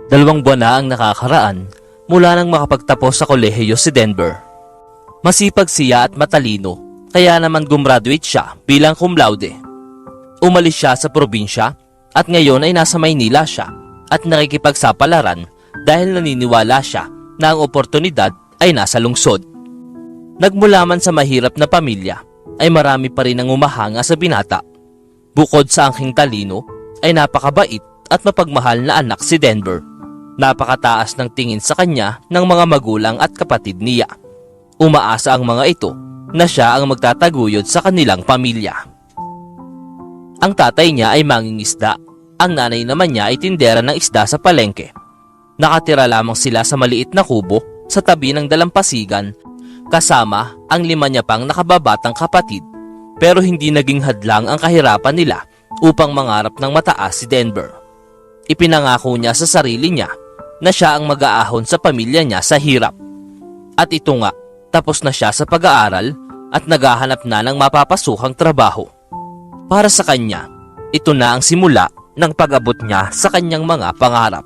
2 buwan na ang nakakaraan mula nang makapagtapos sa kolehiyo si Denver. Masipag siya at matalino, kaya naman gumraduate siya bilang cum laude. Umalis siya sa probinsya at ngayon ay nasa Maynila siya at nakikipagsapalaran dahil naniniwala siya na ang oportunidad ay nasa lungsod. Nagmula man sa mahirap na pamilya, ay marami pa rin ang umahanga sa binata. Bukod sa angking talino, ay napakabait at mapagmahal na anak si Denver. Napakataas ng tingin sa kanya ng mga magulang at kapatid niya. Umaasa ang mga ito na siya ang magtataguyod sa kanilang pamilya. Ang tatay niya ay mangingisda. Ang nanay naman niya ay tindera ng isda sa palengke. Nakatira lamang sila sa maliit na kubo sa tabi ng dalampasigan kasama ang 5 niya pang nakababatang kapatid, pero hindi naging hadlang ang kahirapan nila upang mangarap ng mataas si Denver. Ipinangako niya sa sarili niya na siya ang mag-aahon sa pamilya niya sa hirap. At ito nga, tapos na siya sa pag-aaral at naghahanap na ng mapapasukang trabaho. Para sa kanya, ito na ang simula ng pag-abot niya sa kanyang mga pangarap.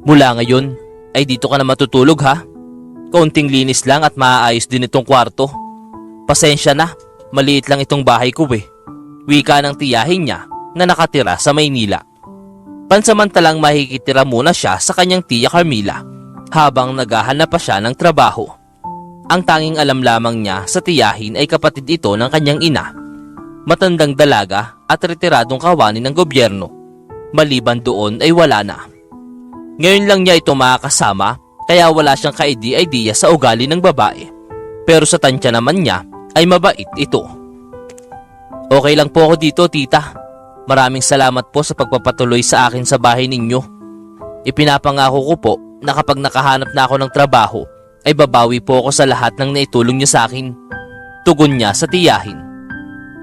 Mula ngayon, ay dito ka na matutulog ha? Kaunting linis lang at maaayos din itong kwarto. Pasensya na, maliit lang itong bahay ko eh. Wika ng tiyahin niya na nakatira sa Maynila. Pansamantalang makikitira muna siya sa kanyang tiya Carmila habang naghahanap pa siya ng trabaho. Ang tanging alam lamang niya sa tiyahin ay kapatid ito ng kanyang ina. Matandang dalaga at retiradong kawani ng gobyerno. Maliban doon ay wala na. Ngayon lang niya ito makakasama kaya wala siyang ka-idea sa ugali ng babae. Pero sa tansya naman niya ay mabait ito. Okay lang po ako dito, tita. Maraming salamat po sa pagpapatuloy sa akin sa bahay ninyo. Ipinapangako ko po na kapag nakahanap na ako ng trabaho ay babawi po ako sa lahat ng naitulong niyo sa akin. Tugon niya sa tiyahin.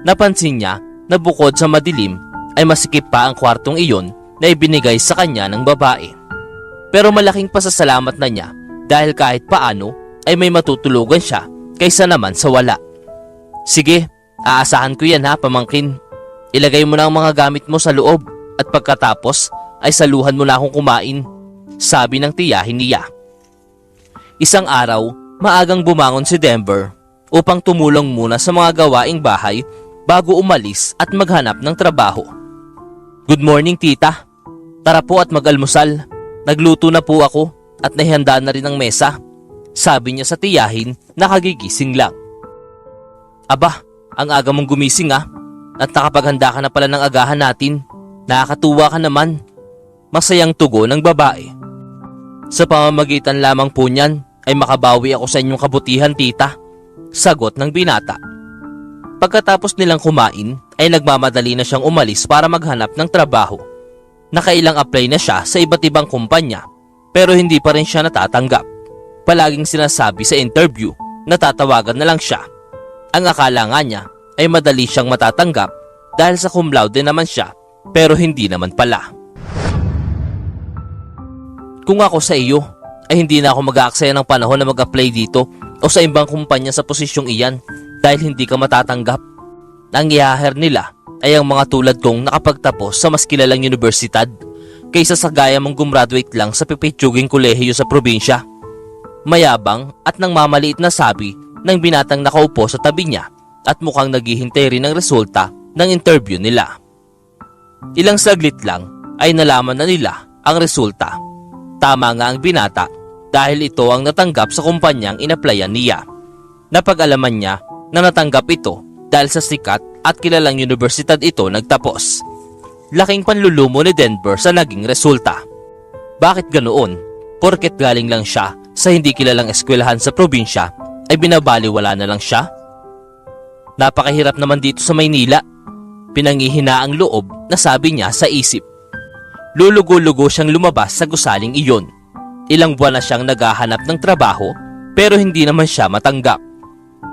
Napansin niya na bukod sa madilim ay masikip pa ang kwartong iyon na ibinigay sa kanya ng babae. Pero malaking pasasalamat na niya dahil kahit paano ay may matutulugan siya kaysa naman sa wala. Sige, aasahan ko yan ha, pamangkin. Ilagay mo na ang mga gamit mo sa loob at pagkatapos ay saluhan mo na akong kumain, sabi ng tiyahin niya. Isang araw, maagang bumangon si Denver upang tumulong muna sa mga gawaing bahay bago umalis at maghanap ng trabaho. Good morning, tita. Tara po at mag-almusal. Nagluto na po ako at nahihanda na rin ang mesa, sabi niya sa tiyahin na kagigising lang. Aba, ang aga mong gumising ah, at nakapaghanda ka na pala ng agahan natin. Nakakatuwa ka naman. Masayang tugon ng babae. Sa pamamagitan lamang po niyan ay makabawi ako sa inyong kabutihan, tita, sagot ng binata. Pagkatapos nilang kumain ay nagmamadali na siyang umalis para maghanap ng trabaho. Nakailang apply na siya sa iba't ibang kumpanya pero hindi pa rin siya natatanggap. Palaging sinasabi sa interview na tatawagan na lang siya. Ang akala nga niya ay madali siyang matatanggap dahil sa cum laude naman siya pero hindi naman pala. Kung ako sa iyo ay hindi na ako mag-aaksaya ng panahon na mag-apply dito o sa ibang kumpanya sa posisyong iyan dahil hindi ka matatanggap. Ang i-hire nila ay ang mga tulad kong nakapagtapos sa mas kilalang universidad kaysa sa gaya mong gumraduate lang sa pipitsuging kolehiyo sa probinsya. Mayabang at nang mamaliit na sabi ng binatang nakaupo sa tabi niya at mukhang naghihintay rin ng resulta ng interview nila. Ilang saglit lang ay nalaman na nila ang resulta. Tama nga ang binata dahil ito ang natanggap sa kumpanyang inaplayan niya. Napag-alaman niya na natanggap ito dahil sa sikat at kilalang universidad ito nagtapos. Laking panlulumo ni Denver sa naging resulta. Bakit ganoon? Porket galing lang siya sa hindi kilalang eskwelahan sa probinsya ay binabaliwala na lang siya? Napakahirap naman dito sa Maynila. Pinangihina ang loob na sabi niya sa isip. Lulugo-lugo siyang lumabas sa gusaling iyon. Ilang buwan na siyang naghahanap ng trabaho pero hindi naman siya matanggap.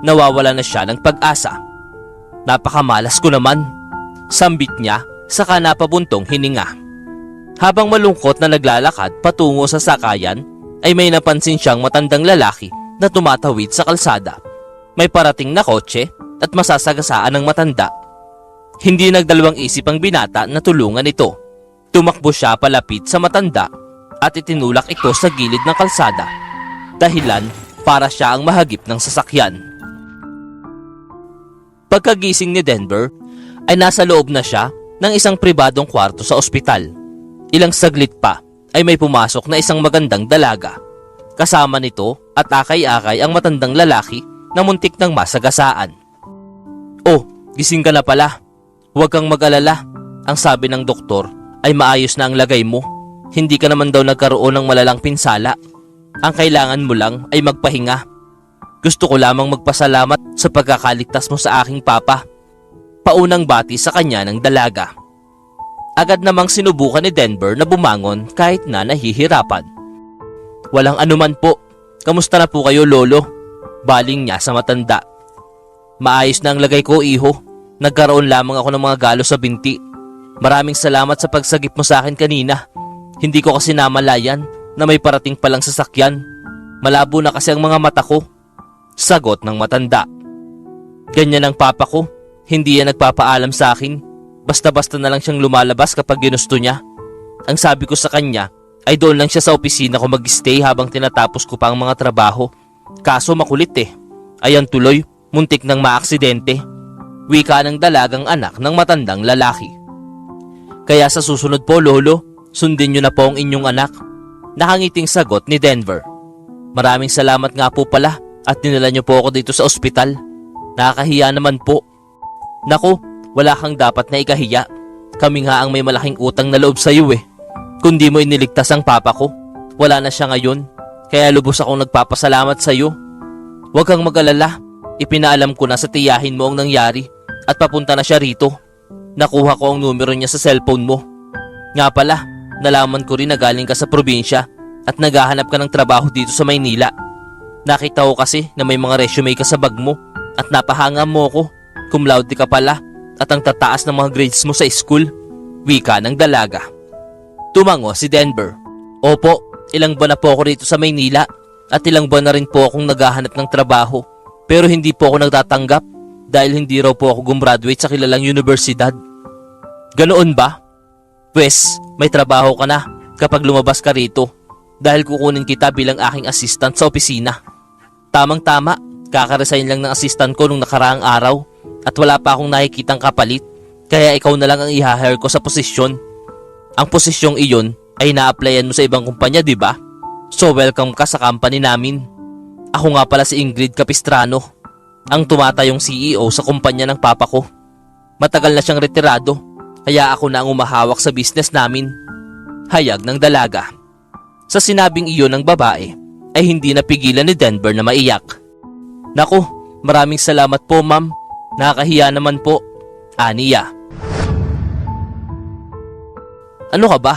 Nawawala na siya ng pag-asa. Napakamalas ko naman, sambit niya saka napabuntong hininga. Habang malungkot na naglalakad patungo sa sakayan ay may napansin siyang matandang lalaki na tumatawid sa kalsada. May parating na kotse at masasagasaan ng matanda. Hindi nagdalawang isip ang binata na tulungan ito. Tumakbo siya palapit sa matanda at itinulak ito sa gilid ng kalsada. Dahilan para siya ang mahagip ng sasakyan. Pagkagising ni Denver ay nasa loob na siya ng isang pribadong kwarto sa ospital. Ilang saglit pa ay may pumasok na isang magandang dalaga. Kasama nito at akay-akay ang matandang lalaki na muntik ng masagasaan. "Oh, gising ka na pala. Huwag kang mag-alala. Ang sabi ng doktor ay maayos na ang lagay mo. Hindi ka naman daw nagkaroon ng malalang pinsala. Ang kailangan mo lang ay magpahinga. Gusto ko lamang magpasalamat sa pagkakaligtas mo sa aking papa." Paunang bati sa kanya ng dalaga. Agad namang sinubukan ni Denver na bumangon kahit na nahihirapan. "Walang anuman po. Kamusta na po kayo, lolo?" Baling niya sa matanda. "Maayos na ang lagay ko, iho. Nagkaroon lamang ako ng mga galo sa binti. Maraming salamat sa pagsagip mo sa akin kanina. Hindi ko kasi namalayan na may parating palang sasakyan. Malabo na kasi ang mga mata ko." Sagot ng matanda. "Ganyan ang papa ko. Hindi yan nagpapaalam sa akin. Basta-basta na lang siyang lumalabas kapag ginusto niya. Ang sabi ko sa kanya ay doon lang siya sa opisina ko mag-stay habang tinatapos ko pa ang mga trabaho. Kaso makulit eh. Ayan tuloy, muntik nang maaksidente." Wika ng dalagang anak ng matandang lalaki. "Kaya sa susunod po, lolo, sundin niyo na po ang inyong anak." Nakangiting sagot ni Denver. "Maraming salamat nga po pala at dinala niyo po ako dito sa ospital. Nakakahiya naman po." "Naku, wala kang dapat na ikahiya. Kami nga ang may malaking utang na loob sa iyo eh. Kung di mo iniligtas ang papa ko, wala na siya ngayon. Kaya lubos akong nagpapasalamat sa iyo. Huwag kang mag-alala. Ipinaalam ko na sa tiyahin mo ang nangyari at papunta na siya rito. Nakuha ko ang numero niya sa cellphone mo. Nga pala, nalaman ko rin na galing ka sa probinsya at naghahanap ka ng trabaho dito sa Maynila. Nakita ko kasi na may mga resume ka sa bag mo at napahanga mo ko. Cum laude ka pala at ang tataas ng mga grades mo sa school." Wika ng dalaga. Tumango si Denver. "Opo, ilang buwan na po ako rito sa Maynila at ilang buwan na rin po akong naghahanap ng trabaho. Pero hindi po ako nagtatanggap dahil hindi raw po ako gumraduate sa kilalang universidad." "Ganoon ba? Pwes, may trabaho ka na kapag lumabas ka rito dahil kukunin kita bilang aking assistant sa opisina." "Tamang-tama, kakaresign lang ng assistant ko nung nakaraang araw at wala pa akong nakikitang kapalit, kaya ikaw na lang ang i-hire ko sa posisyon. Ang posisyong iyon ay na-applyan mo sa ibang kumpanya, di ba? So welcome ka sa company namin. Ako nga pala si Ingrid Capistrano, ang tumatayong CEO sa kumpanya ng papa ko. Matagal na siyang retirado, kaya ako na ang umahawak sa business namin." Hayag ng dalaga. Sa sinabing iyon ng babae, ay hindi napigilan ni Denver na maiyak. "Naku, maraming salamat po, ma'am. Nakakahiya naman po." Aniya. "Ano ka ba?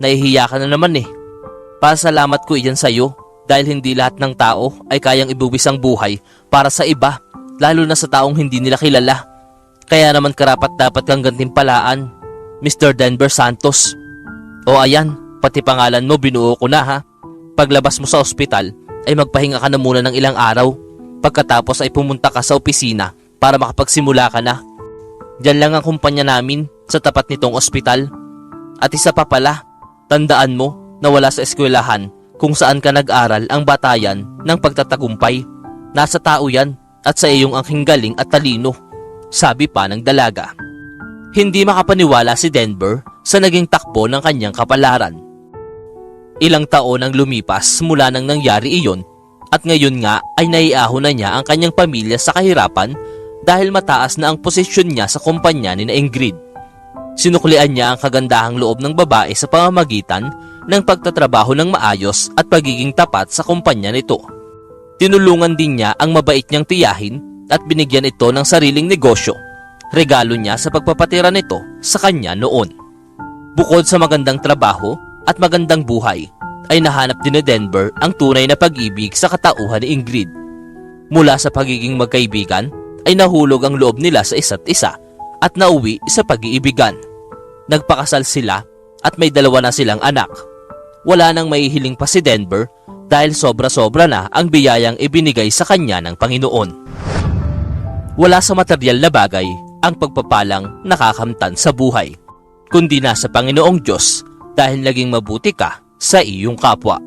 Nahihiya ka na naman eh. Pasalamat ko iyan sa'yo dahil hindi lahat ng tao ay kayang ibuwis ang buhay para sa iba, lalo na sa taong hindi nila kilala. Kaya naman karapat dapat kang gantimpalaan, Mr. Denver Santos. O ayan, pati pangalan mo binuo ko na ha. Paglabas mo sa ospital ay magpahinga ka na muna ng ilang araw. Pagkatapos ay pumunta ka sa opisina para makapagsimula ka na. Diyan lang ang kumpanya namin sa tapat nitong ospital. At isa pa pala, tandaan mo na wala sa eskwelahan kung saan ka nag-aral ang batayan ng pagtatagumpay. Nasa tao yan at sa iyong angking galing at talino." Sabi pa ng dalaga. Hindi makapaniwala si Denver sa naging takbo ng kanyang kapalaran. Ilang taon ang lumipas mula nang nangyari iyon at ngayon nga ay naiahon na niya ang kanyang pamilya sa kahirapan dahil mataas na ang posisyon niya sa kumpanya ni Ingrid. Sinuklian niya ang kagandahang loob ng babae sa pamamagitan ng pagtatrabaho ng maayos at pagiging tapat sa kumpanya nito. Tinulungan din niya ang mabait niyang tiyahin at binigyan ito ng sariling negosyo. Regalo niya sa pagpapatira nito sa kanya noon. Bukod sa magandang trabaho at magandang buhay, ay nahanap din ni Denver ang tunay na pag-ibig sa katauhan ni Ingrid. Mula sa pagiging magkaibigan, ay nahulog ang loob nila sa isa't isa at nauwi sa pag-iibigan. Nagpakasal sila at may 2 na silang anak. Wala nang maihiling pa si Denver dahil sobra-sobra na ang biyayang ibinigay sa kanya ng Panginoon. Wala sa materyal na bagay ang pagpapalang nakakamtan sa buhay. kundi nasa Panginoong Diyos dahil naging mabuti ka sa iyong kapwa.